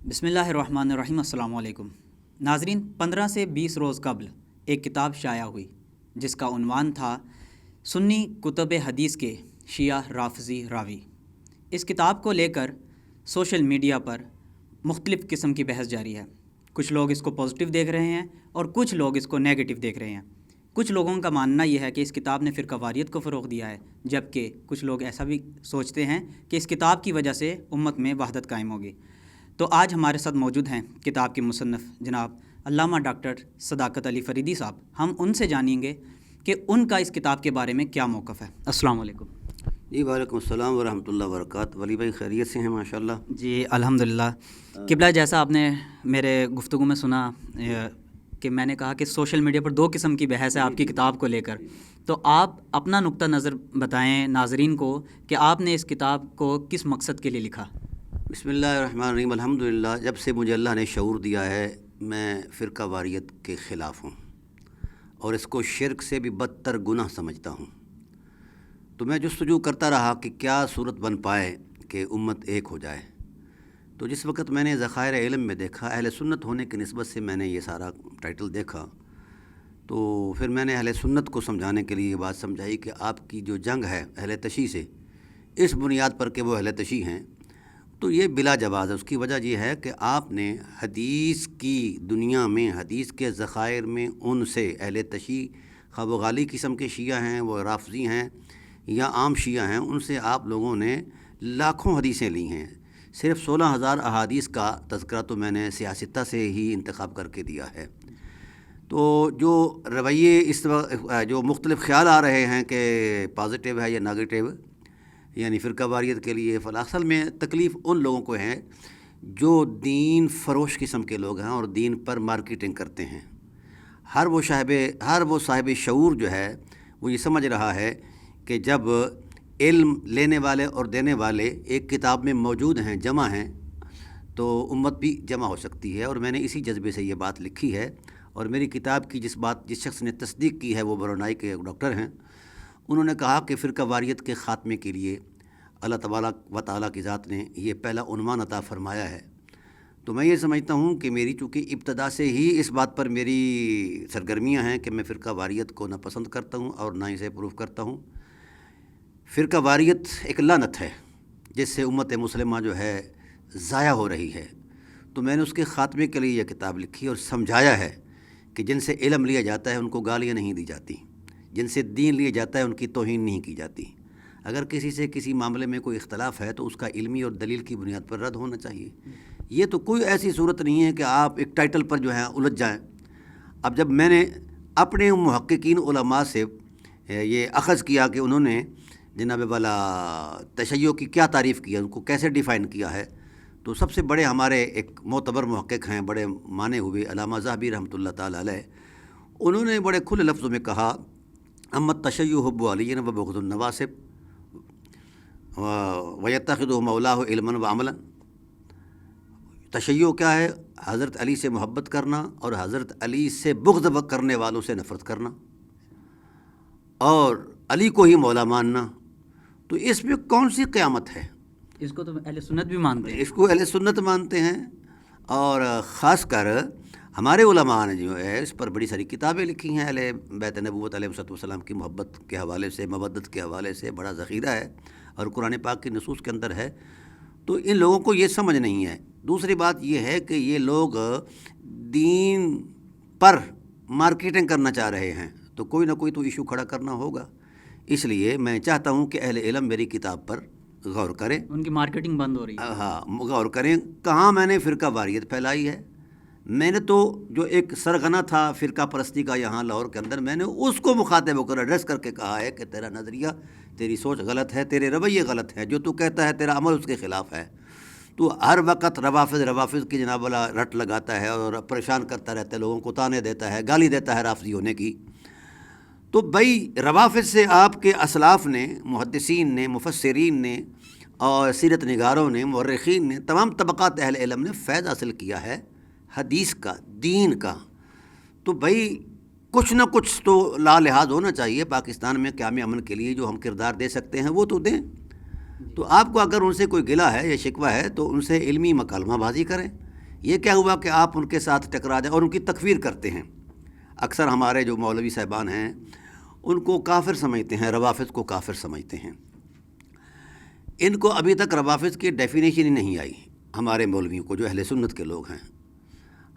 بسم اللہ الرحمن الرحیم۔ السلام علیکم ناظرین، 15 سے 20 روز قبل ایک کتاب شائع ہوئی جس کا عنوان تھا سنی کتب حدیث کے شیعہ رافضی راوی۔ اس کتاب کو لے کر سوشل میڈیا پر مختلف قسم کی بحث جاری ہے۔ کچھ لوگ اس کو پازیٹیو دیکھ رہے ہیں اور کچھ لوگ اس کو نیگیٹو دیکھ رہے ہیں۔ کچھ لوگوں کا ماننا یہ ہے کہ اس کتاب نے فرقہ واریت کو فروغ دیا ہے، جبکہ کچھ لوگ ایسا بھی سوچتے ہیں کہ اس کتاب کی وجہ سے امت میں وحدت قائم ہوگی۔ تو آج ہمارے ساتھ موجود ہیں کتاب کے مصنف جناب علامہ ڈاکٹر صداقت علی فریدی صاحب۔ ہم ان سے جانیں گے کہ ان کا اس کتاب کے بارے میں کیا موقف ہے۔ السلام علیکم۔ جی وعلیکم السلام ورحمۃ اللہ وبرکاتہ۔ ولی بھائی خیریت سے ہیں؟ ماشاءاللہ جی الحمدللہ۔ قبلہ، جیسا آپ نے میرے گفتگو میں سنا کہ میں نے کہا کہ سوشل میڈیا پر 2 قسم کی بحث ہے آپ کی کتاب کو لے کر، تو آپ اپنا نقطہ نظر بتائیں ناظرین کو کہ آپ نے اس کتاب کو کس مقصد کے لیے لکھا۔ بسم اللہ الرحمن الرحیم۔ الحمدللہ، جب سے مجھے اللہ نے شعور دیا ہے میں فرقہ واریت کے خلاف ہوں اور اس کو شرک سے بھی بدتر گناہ سمجھتا ہوں، تو میں جستجو کرتا رہا کہ کیا صورت بن پائے کہ امت ایک ہو جائے۔ تو جس وقت میں نے ذخائر علم میں دیکھا، اہل سنت ہونے کی نسبت سے میں نے یہ سارا ٹائٹل دیکھا، تو پھر میں نے اہل سنت کو سمجھانے کے لیے یہ بات سمجھائی کہ آپ کی جو جنگ ہے اہل تشیع سے، اس بنیاد پر کہ وہ اہل تشیع ہیں، تو یہ بلا جواز ہے۔ اس کی وجہ یہ ہے کہ آپ نے حدیث کی دنیا میں، حدیث کے ذخائر میں ان سے اہل تشیع، خواہ وہ غالی قسم کے شیعہ ہیں، وہ رافضی ہیں یا عام شیعہ ہیں، ان سے آپ لوگوں نے لاکھوں حدیثیں لی ہیں۔ صرف 16,000 احادیث کا تذکرہ تو میں نے سیاستہ سے ہی انتخاب کر کے دیا ہے۔ تو جو رویے اس وقت جو مختلف خیال آ رہے ہیں کہ پازیٹیو ہے یا نگیٹیو، یعنی فرقہ واریت کے لیے، اصل میں تکلیف ان لوگوں کو ہے جو دین فروش قسم کے لوگ ہیں اور دین پر مارکیٹنگ کرتے ہیں۔ ہر وہ صاحب شعور جو ہے وہ یہ سمجھ رہا ہے کہ جب علم لینے والے اور دینے والے ایک کتاب میں موجود ہیں، جمع ہیں، تو امت بھی جمع ہو سکتی ہے۔ اور میں نے اسی جذبے سے یہ بات لکھی ہے، اور میری کتاب کی جس شخص نے تصدیق کی ہے وہ برونائی کے ڈاکٹر ہیں۔ انہوں نے کہا کہ فرقہ واریت کے خاتمے کے لیے اللہ تبارک و تعالیٰ کی ذات نے یہ پہلا عنوان عطا فرمایا ہے۔ تو میں یہ سمجھتا ہوں کہ میری چونکہ ابتدا سے ہی اس بات پر میری سرگرمیاں ہیں کہ میں فرقہ واریت کو نہ پسند کرتا ہوں اور نہ اسے پروف کرتا ہوں۔ فرقہ واریت ایک لعنت ہے جس سے امت مسلمہ جو ہے ضائع ہو رہی ہے۔ تو میں نے اس کے خاتمے کے لیے یہ کتاب لکھی اور سمجھایا ہے کہ جن سے علم لیا جاتا ہے ان کو گالیاں نہیں دی جاتی، جن سے دین لیا جاتا ہے ان کی توہین نہیں کی جاتی۔ اگر کسی سے کسی معاملے میں کوئی اختلاف ہے تو اس کا علمی اور دلیل کی بنیاد پر رد ہونا چاہیے۔ یہ تو کوئی ایسی صورت نہیں ہے کہ آپ ایک ٹائٹل پر جو ہے الجھ جائیں۔ اب جب میں نے اپنے محققین علماء سے یہ اخذ کیا کہ انہوں نے جناب والا تشیع کی کیا تعریف کی ہے، ان کو کیسے ڈیفائن کیا ہے، تو سب سے بڑے ہمارے ایک معتبر محقق ہیں، بڑے مانے ہوئے علامہ ذہبی رحمۃ اللہ تعالیٰ علیہ، انہوں نے بڑے کھلے لفظوں میں کہا اما التشیع حب علی و بغض النواسب ویتخذ مولاہ علما و عملا۔ تشیع کیا ہے؟ حضرت علی سے محبت کرنا اور حضرت علی سے بغض کرنے والوں سے نفرت کرنا اور علی کو ہی مولا ماننا۔ تو اس میں کون سی قیامت ہے؟ اس کو تو اہل سنت بھی مانتے ہیں، اس کو اہل سنت مانتے ہیں، اور خاص کر ہمارے علماء نے جو ہے اس پر بڑی ساری کتابیں لکھی ہیں۔ اہل بیت نبوت علیہ السلام کی محبت کے حوالے سے، مودت کے حوالے سے بڑا ذخیرہ ہے، اور قرآن پاک کی نصوص کے اندر ہے۔ تو ان لوگوں کو یہ سمجھ نہیں ہے۔ دوسری بات یہ ہے کہ یہ لوگ دین پر مارکیٹنگ کرنا چاہ رہے ہیں، تو کوئی نہ کوئی تو ایشو کھڑا کرنا ہوگا۔ اس لیے میں چاہتا ہوں کہ اہل علم میری کتاب پر غور کریں۔ ان کی مارکیٹنگ بند ہو رہی ہے۔ ہاں، غور کریں کہاں میں نے فرقہ واریت پھیلائی ہے۔ میں نے تو جو ایک سرغنہ تھا فرقہ پرستی کا یہاں لاہور کے اندر، میں نے اس کو مخاطب ہو کر ایڈریس کر کے کہا ہے کہ تیرا نظریہ، تیری سوچ غلط ہے، تیرے رویے غلط ہیں، جو تو کہتا ہے تیرا عمل اس کے خلاف ہے۔ تو ہر وقت روافظ کی جناب والا رٹ لگاتا ہے اور پریشان کرتا رہتا ہے، لوگوں کو تانے دیتا ہے، گالی دیتا ہے رافضی ہونے کی۔ تو بھائی روافظ سے آپ کے اسلاف نے، محدثین نے، مفسرین نے اور سیرت نگاروں نے، مورخین نے، تمام طبقات اہل علم نے فیض حاصل کیا ہے حدیث کا، دین کا۔ تو بھائی کچھ نہ کچھ تو لا لحاظ ہونا چاہیے پاکستان میں قیام امن کے لیے، جو ہم کردار دے سکتے ہیں وہ تو دیں۔ تو آپ کو اگر ان سے کوئی گلہ ہے یا شکوہ ہے تو ان سے علمی مکالمہ بازی کریں، یہ کیا ہوا کہ آپ ان کے ساتھ ٹکرا جائیں اور ان کی تکفیر کرتے ہیں. اکثر ہمارے جو مولوی صاحبان ہیں ان کو کافر سمجھتے ہیں، روافض کو کافر سمجھتے ہیں. ان کو ابھی تک روافض کی ڈیفینیشن ہی نہیں آئی. ہمارے مولویوں کو جو اہل سنت کے لوگ ہیں،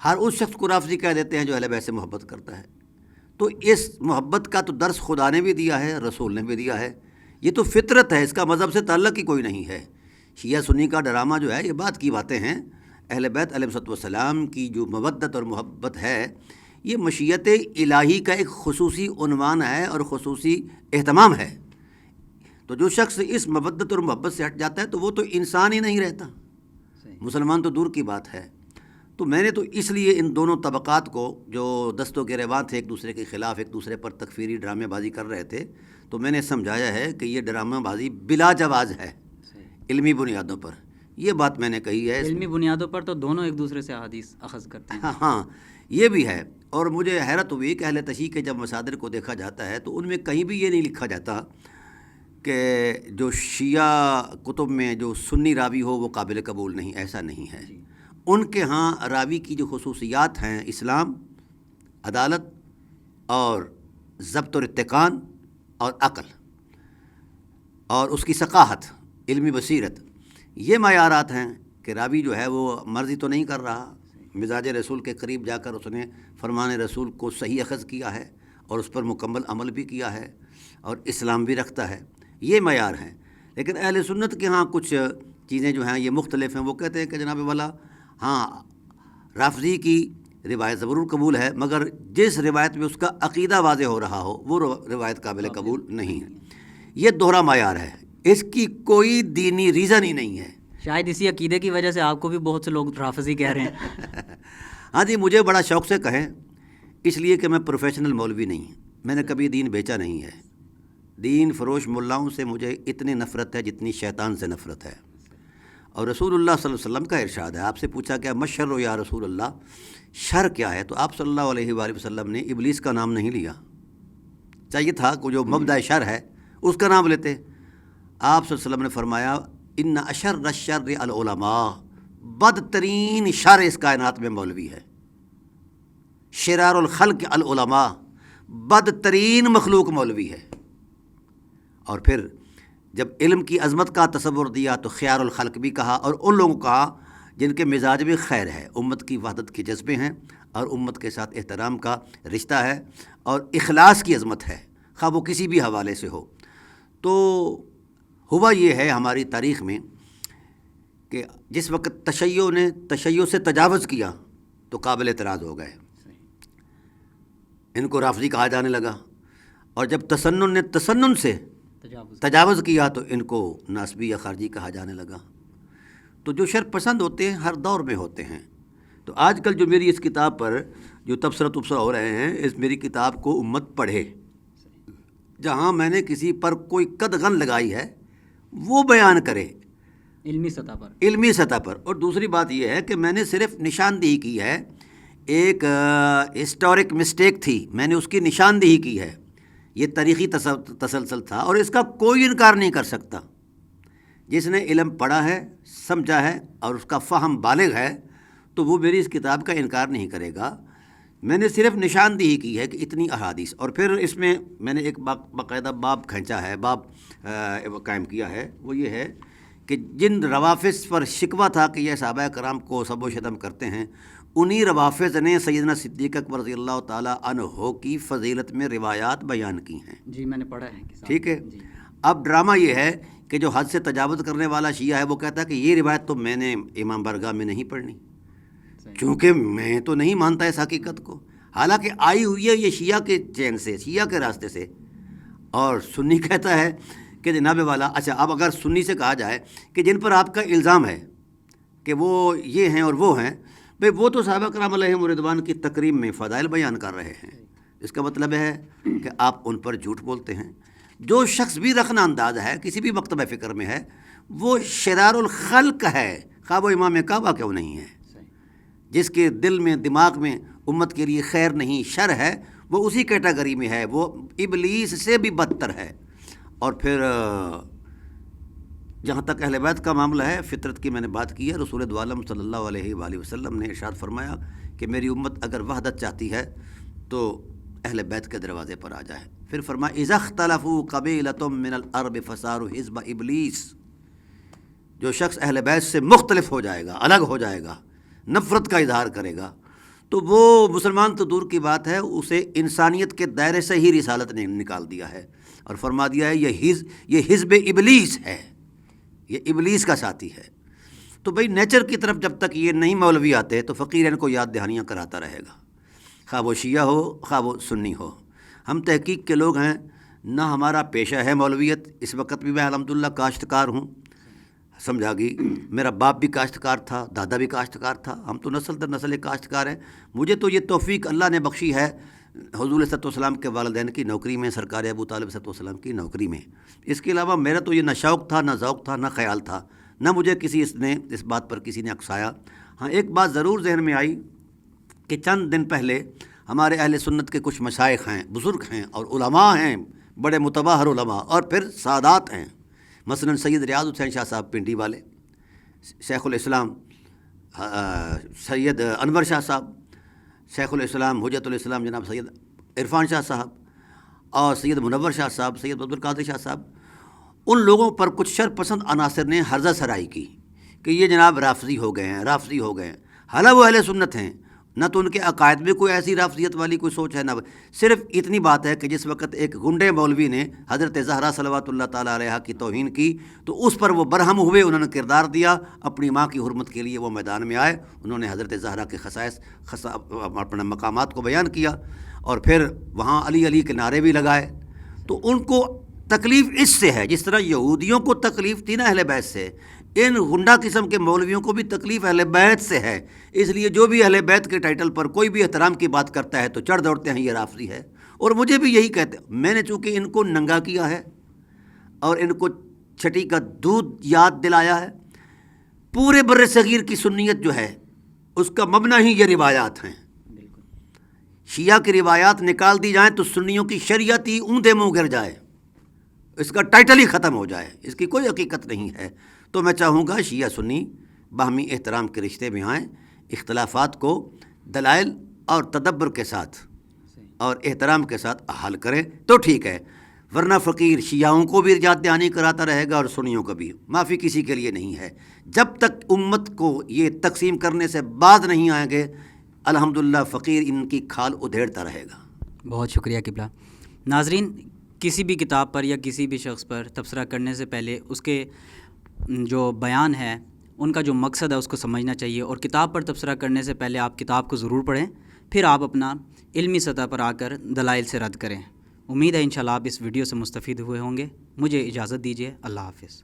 ہر اس شخص کو رافضی کہہ دیتے ہیں جو اہل بیت سے محبت کرتا ہے. تو اس محبت کا تو درس خدا نے بھی دیا ہے، رسول نے بھی دیا ہے. یہ تو فطرت ہے، اس کا مذہب سے تعلق ہی کوئی نہیں ہے. شیعہ سنی کا ڈرامہ جو ہے یہ بات کی باتیں ہیں. اہل بیت علیہ السلام کی جو مودت اور محبت ہے یہ مشیت الہی کا ایک خصوصی عنوان ہے اور خصوصی اہتمام ہے. تو جو شخص اس مودت اور محبت سے ہٹ جاتا ہے تو وہ تو انسان ہی نہیں رہتا، مسلمان تو دور کی بات ہے. تو میں نے تو اس لیے ان دونوں طبقات کو جو دست و گریباں تھے ایک دوسرے کے خلاف، ایک دوسرے پر تکفیری ڈرامے بازی کر رہے تھے، تو میں نے سمجھایا ہے کہ یہ ڈرامہ بازی بلا جواز ہے علمی بنیادوں پر. یہ بات میں نے کہی ہے. علمی بنیادوں پر تو دونوں ایک دوسرے سے احادیث اخذ کرتے ہیں. ہاں یہ بھی ہے. اور مجھے حیرت ہوئی کہ اہل تشیع کے جب مصادر کو دیکھا جاتا ہے تو ان میں کہیں بھی یہ نہیں لکھا جاتا کہ جو شیعہ کتب میں جو سنی راوی ہو وہ قابل قبول نہیں. ایسا نہیں ہے. ان کے ہاں راوی کی جو خصوصیات ہیں، اسلام، عدالت اور ضبط اور اتقان اور عقل اور اس کی ثقافت، علمی بصیرت، یہ معیارات ہیں کہ راوی جو ہے وہ مرضی تو نہیں کر رہا، مزاج رسول کے قریب جا کر اس نے فرمان رسول کو صحیح اخذ کیا ہے اور اس پر مکمل عمل بھی کیا ہے اور اسلام بھی رکھتا ہے. یہ معیار ہیں. لیکن اہل سنت کے ہاں کچھ چیزیں جو ہیں یہ مختلف ہیں. وہ کہتے ہیں کہ جناب والا ہاں رافضی کی روایت ضرور قبول ہے، مگر جس روایت میں اس کا عقیدہ واضح ہو رہا ہو وہ روایت قابل قبول نہیں ہے. یہ دوہرا معیار ہے، اس کی کوئی دینی ریزن ہی نہیں ہے. شاید اسی عقیدے کی وجہ سے آپ کو بھی بہت سے لوگ رافضی کہہ رہے ہیں. ہاں جی، مجھے بڑا شوق سے کہیں، اس لیے کہ میں پروفیشنل مولوی نہیں. میں نے کبھی دین بیچا نہیں ہے. دین فروش ملاؤں سے مجھے اتنی نفرت ہے جتنی شیطان سے نفرت ہے. اور رسول اللہ صلی اللہ علیہ وسلم کا ارشاد ہے. آپ سے پوچھا کہ مشر یا رسول اللہ، شر کیا ہے؟ تو آپ صلی اللہ علیہ وآلہ وسلم نے ابلیس کا نام نہیں لیا. چاہیے تھا کہ جو مبدأ شر ہے اس کا نام لیتے. آپ صلی اللہ علیہ وسلم نے فرمایا ان اشر الشر العلماء، بدترین شر اس کائنات میں مولوی ہے. شرار الخلق العلماء، بدترین مخلوق مولوی ہے. اور پھر جب علم کی عظمت کا تصور دیا تو خیار الخلق بھی کہا، اور ان لوگوں کو کہا جن کے مزاج میں خیر ہے، امت کی وحدت کے جذبے ہیں اور امت کے ساتھ احترام کا رشتہ ہے اور اخلاص کی عظمت ہے، خواہ وہ کسی بھی حوالے سے ہو. تو ہوا یہ ہے ہماری تاریخ میں کہ جس وقت تشیع سے تجاوز کیا تو قابل اعتراض ہو گئے. ان کو رافضی کہا جانے لگا. اور جب تسنن نے تسنن سے تجاوز کیا تو ان کو ناسبی یا خارجی کہا جانے لگا. تو جو شر پسند ہوتے ہیں ہر دور میں ہوتے ہیں. تو آج کل جو میری اس کتاب پر جو تبصرہ ہو رہے ہیں، اس میری کتاب کو امت پڑھے. جہاں میں نے کسی پر کوئی قدغن لگائی ہے وہ بیان کرے علمی سطح پر. اور دوسری بات یہ ہے کہ میں نے صرف نشاندہی کی ہے. ایک ہسٹورک مسٹیک تھی، میں نے اس کی نشاندہی کی ہے. یہ تاریخی تسلسل تھا اور اس کا کوئی انکار نہیں کر سکتا. جس نے علم پڑھا ہے، سمجھا ہے اور اس کا فہم بالغ ہے تو وہ میری اس کتاب کا انکار نہیں کرے گا. میں نے صرف نشاندہی کی ہے کہ اتنی احادیث، اور پھر اس میں میں نے ایک باقاعدہ باب کھینچا ہے، باب قائم کیا ہے. وہ یہ ہے کہ جن روافض پر شکوہ تھا کہ یہ صحابہ کرام کو سب و شتم کرتے ہیں، انہی روافض نے سیدنا صدیق اکبر رضی اللہ تعالیٰ عنہ کی فضیلت میں روایات بیان کی ہیں. جی میں نے پڑھا ہے. ٹھیک ہے. اب ڈرامہ یہ ہے کہ جو حد سے تجاوز کرنے والا شیعہ ہے وہ کہتا ہے کہ یہ روایت تو میں نے امام بارگاہ میں نہیں پڑھنی، کیونکہ میں تو نہیں مانتا اس حقیقت کو، حالانکہ آئی ہوئی ہے یہ شیعہ کے چین سے، شیعہ کے راستے سے. اور سنی کہتا ہے کہ جناب والا اچھا اب اگر سنی سے کہا جائے کہ جن پر آپ کا الزام ہے کہ وہ یہ ہیں اور وہ ہیں، بھئی وہ تو صحابہ کرام علیہم رضوان کی تکریم میں فضائل بیان کر رہے ہیں. اس کا مطلب ہے کہ آپ ان پر جھوٹ بولتے ہیں. جو شخص بھی رخنہ انداز ہے، کسی بھی مکتبہ فکر میں ہے، وہ شرار الخلق ہے، خواہ وہ امام کعبہ کیوں نہیں ہے. جس کے دل میں دماغ میں امت کے لیے خیر نہیں، شر ہے، وہ اسی کیٹیگری میں ہے، وہ ابلیس سے بھی بدتر ہے. اور پھر جہاں تک اہل بیت کا معاملہ ہے، فطرت کی میں نے بات کی ہے، رسول دو عالم صلی اللہ علیہ وآلہ وسلم نے ارشاد فرمایا کہ میری امت اگر وحدت چاہتی ہے تو اہل بیت کے دروازے پر آ جائے۔ پھر فرمایا اذا اختلفوا قبیلۃ من العرب فصاروا حزب ابلیس، جو شخص اہل بیت سے مختلف ہو جائے گا، الگ ہو جائے گا، نفرت کا اظہار کرے گا، تو وہ مسلمان تو دور کی بات ہے، اسے انسانیت کے دائرے سے ہی رسالت نے نکال دیا ہے، اور فرما دیا ہے یہ حزب ابلیس ہے، یہ ابلیس کا ساتھی ہے۔ تو بھئی نیچر کی طرف جب تک یہ نہیں مولوی آتے تو فقیر ان کو یاد دہانیاں کراتا رہے گا، خواہ وہ شیعہ ہو خواہ وہ سنی ہو۔ ہم تحقیق کے لوگ ہیں، نہ ہمارا پیشہ ہے مولویت، اس وقت بھی میں الحمدللہ کاشتکار ہوں، سمجھا گی، میرا باپ بھی کاشتکار تھا، دادا بھی کاشتکار تھا، ہم تو نسل در نسل کاشتکار ہیں۔ مجھے تو یہ توفیق اللہ نے بخشی ہے حضور صلی اللہ علیہ وسلم کے والدین کی نوکری میں، سرکار ابو طالب صلی اللہ علیہ وسلم کی نوکری میں۔ اس کے علاوہ میرا تو یہ نہ شوق تھا، نہ ذوق تھا، نہ خیال تھا، نہ مجھے اس بات پر کسی نے اکسایا۔ ہاں ایک بات ضرور ذہن میں آئی کہ چند دن پہلے ہمارے اہل سنت کے کچھ مشائخ ہیں، بزرگ ہیں اور علماء ہیں، بڑے متبحر علماء اور پھر سادات ہیں، مثلا سید ریاض حسین شاہ صاحب پنڈی والے، شیخ الاسلام سید انور شاہ صاحب، شیخ الاسلام حجت الاسلام جناب سید عرفان شاہ صاحب، اور سید منور شاہ صاحب، سید عبدالقادر شاہ صاحب، ان لوگوں پر کچھ شر پسند عناصر نے ہرزہ سرائی کی کہ یہ جناب رافضی ہو گئے ہیں، رافضی ہو گئے ہیں۔ حالانکہ وہ اہل سنت ہیں، نہ تو ان کے عقائد میں کوئی ایسی رافضیت والی کوئی سوچ ہے، نہ صرف اتنی بات ہے کہ جس وقت ایک گنڈے مولوی نے حضرت زہرا صلوات اللہ تعالیٰ علیہا کی توہین کی تو اس پر وہ برہم ہوئے، انہوں نے کردار دیا، اپنی ماں کی حرمت کے لیے وہ میدان میں آئے، انہوں نے حضرت زہرا کے اپنے مقامات کو بیان کیا، اور پھر وہاں علی علی کے نعرے بھی لگائے۔ تو ان کو تکلیف اس سے ہے، جس طرح یہودیوں کو تکلیف تھی نا اہل بیت سے، ان غنڈہ قسم کے مولویوں کو بھی تکلیف اہل بیت سے ہے۔ اس لیے جو بھی اہل بیت کے ٹائٹل پر کوئی بھی احترام کی بات کرتا ہے تو چڑھ دوڑتے ہیں یہ رافضی ہے، اور مجھے بھی یہی کہتے ہیں۔ میں نے چونکہ ان کو ننگا کیا ہے اور ان کو چھٹی کا دودھ یاد دلایا ہے، پورے بر صغیر کی سنیت جو ہے اس کا مبنی ہی یہ روایات ہیں۔ شیعہ کی روایات نکال دی جائیں تو سنیوں کی شریعت ہی اونھے منہ گر جائے، اس کا ٹائٹل ہی ختم ہو جائے، اس کی کوئی حقیقت نہیں ہے۔ تو میں چاہوں گا شیعہ سنی باہمی احترام کے رشتے میں آئیں، اختلافات کو دلائل اور تدبر کے ساتھ اور احترام کے ساتھ حل کریں تو ٹھیک ہے، ورنہ فقیر شیعوں کو بھی یاد دہانی کراتا رہے گا اور سنیوں کو بھی۔ معافی کسی کے لیے نہیں ہے۔ جب تک امت کو یہ تقسیم کرنے سے باز نہیں آئیں گے، الحمدللہ فقیر ان کی کھال ادھیڑتا رہے گا۔ بہت شکریہ قبلہ۔ ناظرین، کسی بھی کتاب پر یا کسی بھی شخص پر تبصرہ کرنے سے پہلے اس کے جو بیان ہے، ان کا جو مقصد ہے اس کو سمجھنا چاہیے، اور کتاب پر تبصرہ کرنے سے پہلے آپ کتاب کو ضرور پڑھیں، پھر آپ اپنا علمی سطح پر آ کر دلائل سے رد کریں۔ امید ہے انشاءاللہ آپ اس ویڈیو سے مستفید ہوئے ہوں گے۔ مجھے اجازت دیجیے، اللہ حافظ۔